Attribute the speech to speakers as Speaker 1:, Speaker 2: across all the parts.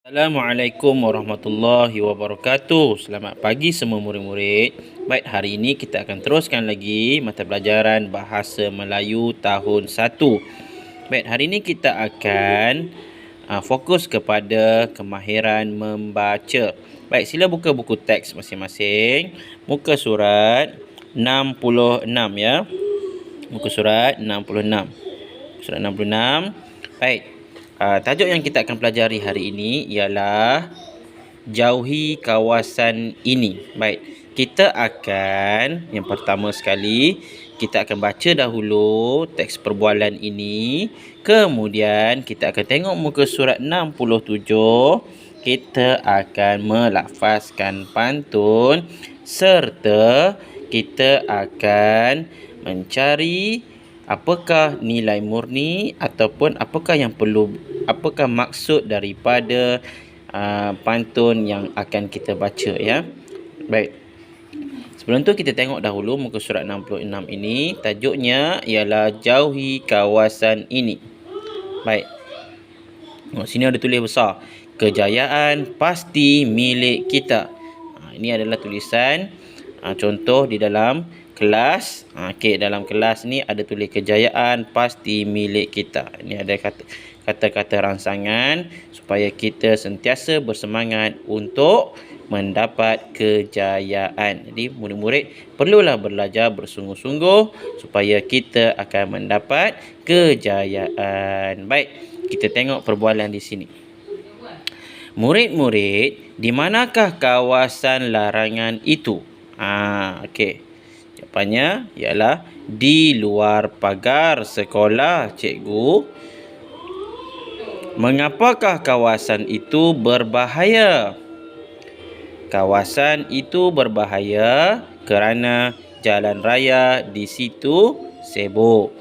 Speaker 1: Assalamualaikum warahmatullahi wabarakatuh. Selamat pagi semua murid-murid. Baik, hari ini kita akan teruskan lagi mata pelajaran Bahasa Melayu tahun 1. Baik, hari ini kita akan fokus kepada kemahiran membaca. Baik, sila buka buku teks masing-masing. Muka surat 66 ya. Muka surat 66. Surat 66. Baik. Tajuk yang kita akan pelajari hari ini ialah jauhi kawasan ini. Baik, kita akan yang pertama sekali kita akan baca dahulu teks perbualan ini. Kemudian kita akan tengok muka surat 67. Kita akan melafazkan pantun serta kita akan mencari apakah nilai murni ataupun apakah maksud daripada pantun yang akan kita baca ya. Baik. Sebelum tu kita tengok dahulu muka surat 66 ini, tajuknya ialah jauhi kawasan ini. Baik. Sini ada tulis besar, kejayaan pasti milik kita. Ini adalah tulisan contoh di dalam kelas. Dalam kelas ni ada tulis kejayaan pasti milik kita. Ini ada kata-kata rangsangan supaya kita sentiasa bersemangat untuk mendapat kejayaan. Jadi murid-murid perlulah belajar bersungguh-sungguh supaya kita akan mendapat kejayaan. Baik, kita tengok perbualan di sini. Murid-murid, di manakah kawasan larangan itu? Okey. Jawapannya ialah di luar pagar sekolah, cikgu. Mengapakah kawasan itu berbahaya? Kawasan itu berbahaya kerana jalan raya di situ sibuk.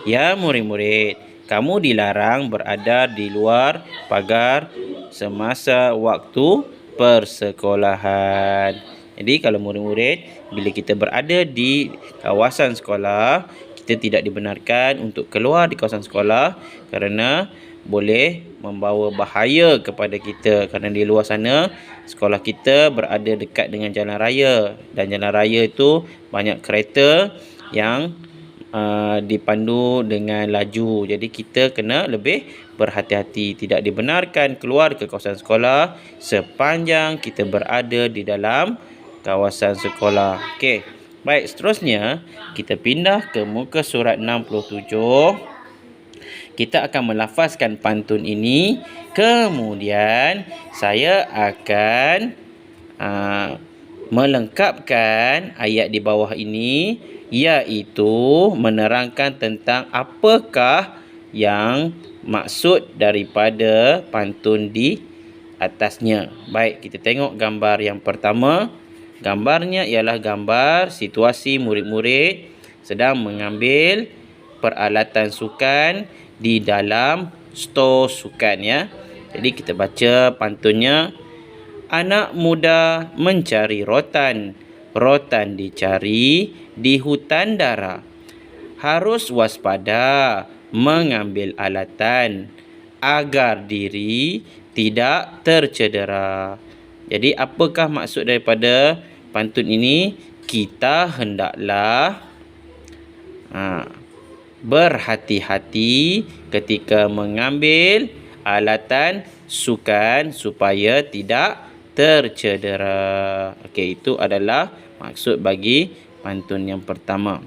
Speaker 1: Ya murid-murid, kamu dilarang berada di luar pagar semasa waktu persekolahan. Jadi kalau murid-murid, bila kita berada di kawasan sekolah, kita tidak dibenarkan untuk keluar di kawasan sekolah kerana boleh membawa bahaya kepada kita. Kerana di luar sana, sekolah kita berada dekat dengan jalan raya. Dan jalan raya itu banyak kereta yang dipandu dengan laju. Jadi kita kena lebih berhati-hati. Tidak dibenarkan keluar ke kawasan sekolah sepanjang kita berada di dalam kawasan sekolah. Okey. Baik, seterusnya kita pindah ke muka surat 67. Kita akan melafazkan pantun ini. Kemudian saya akan melengkapkan ayat di bawah ini, iaitu menerangkan tentang apakah yang maksud daripada pantun di atasnya. Baik, kita tengok gambar yang pertama. Gambarnya ialah gambar situasi murid-murid sedang mengambil peralatan sukan di dalam stor sukan ya. Jadi kita baca pantunnya. Anak muda mencari rotan, rotan dicari di hutan dara. Harus waspada mengambil alatan agar diri tidak tercedera. Jadi apakah maksud daripada pantun ini? Kita hendaklah berhati-hati ketika mengambil alatan sukan supaya tidak tercedera. Okey, itu adalah maksud bagi pantun yang pertama.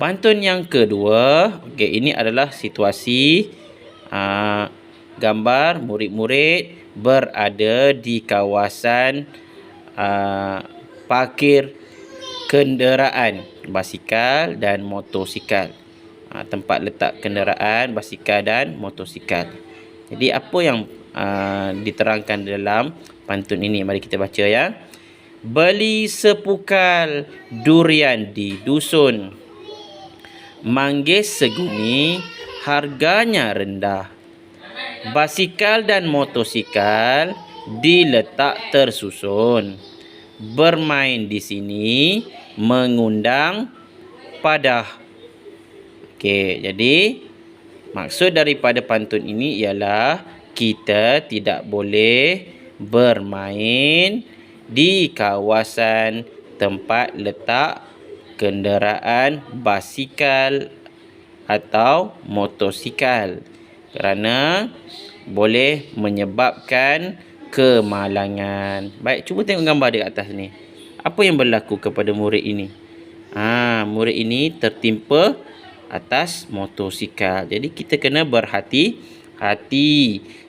Speaker 1: Pantun yang kedua, ini adalah situasi gambar murid-murid berada di kawasan parkir kenderaan basikal dan motosikal. Tempat letak kenderaan basikal dan motosikal. Jadi apa yang diterangkan dalam pantun ini? Mari kita baca ya. Beli sepukal durian di dusun, manggis seguni harganya rendah. Basikal dan motosikal diletak tersusun. Bermain di sini mengundang padah. Okey, jadi maksud daripada pantun ini ialah kita tidak boleh bermain di kawasan tempat letak kenderaan basikal atau motosikal kerana boleh menyebabkan kemalangan. Baik, cuba tengok gambar di atas ni. Apa yang berlaku kepada murid ini? Murid ini tertimpa atas motosikal. Jadi kita kena berhati-hati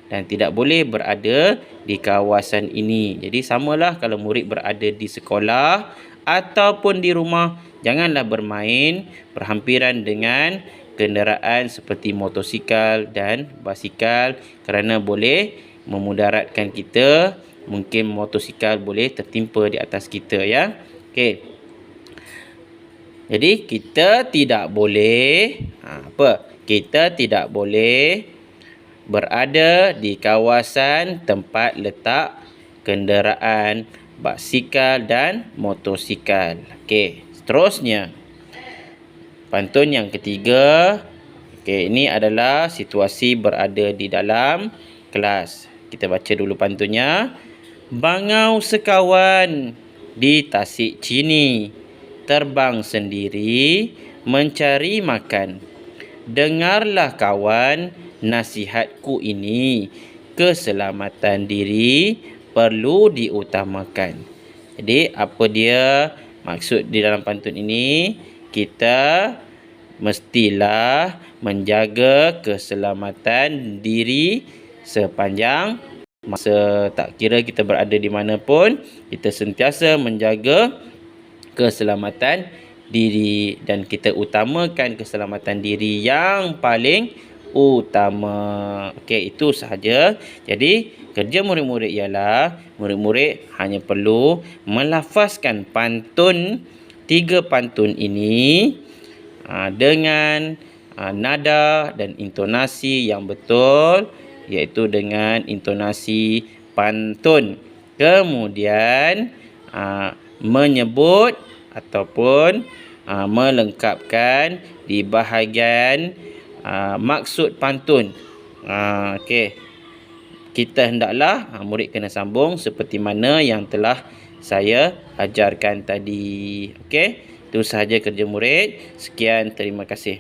Speaker 1: dan tidak boleh berada di kawasan ini. Jadi samalah kalau murid berada di sekolah ataupun di rumah, janganlah bermain berhampiran dengan kenderaan seperti motosikal dan basikal kerana boleh memudaratkan kita. Mungkin motosikal boleh tertimpa di atas kita, ya. Okey. Jadi kita tidak boleh Kita tidak boleh berada di kawasan tempat letak kenderaan basikal dan motosikal. Okey, seterusnya pantun yang ketiga. Okey, ini adalah situasi berada di dalam kelas. Kita baca dulu pantunnya. Bangau sekawan di tasik Cini, terbang sendiri mencari makan. Dengarlah kawan nasihatku ini, keselamatan diri perlu diutamakan. Jadi apa dia maksud di dalam pantun ini? Kita mestilah menjaga keselamatan diri sepanjang masa. Tak kira kita berada di mana pun, kita sentiasa menjaga keselamatan diri dan kita utamakan keselamatan diri yang paling utama. Okey, itu sahaja. Jadi kerja murid-murid ialah murid-murid hanya perlu melafazkan pantun, 3 pantun ini dengan nada dan intonasi yang betul, iaitu dengan intonasi pantun. Kemudian menyebut ataupun melengkapkan di bahagian maksud pantun. Okey. Kita hendaklah murid kena sambung seperti mana yang telah saya ajarkan tadi. Okey. Itu sahaja kerja murid. Sekian, terima kasih.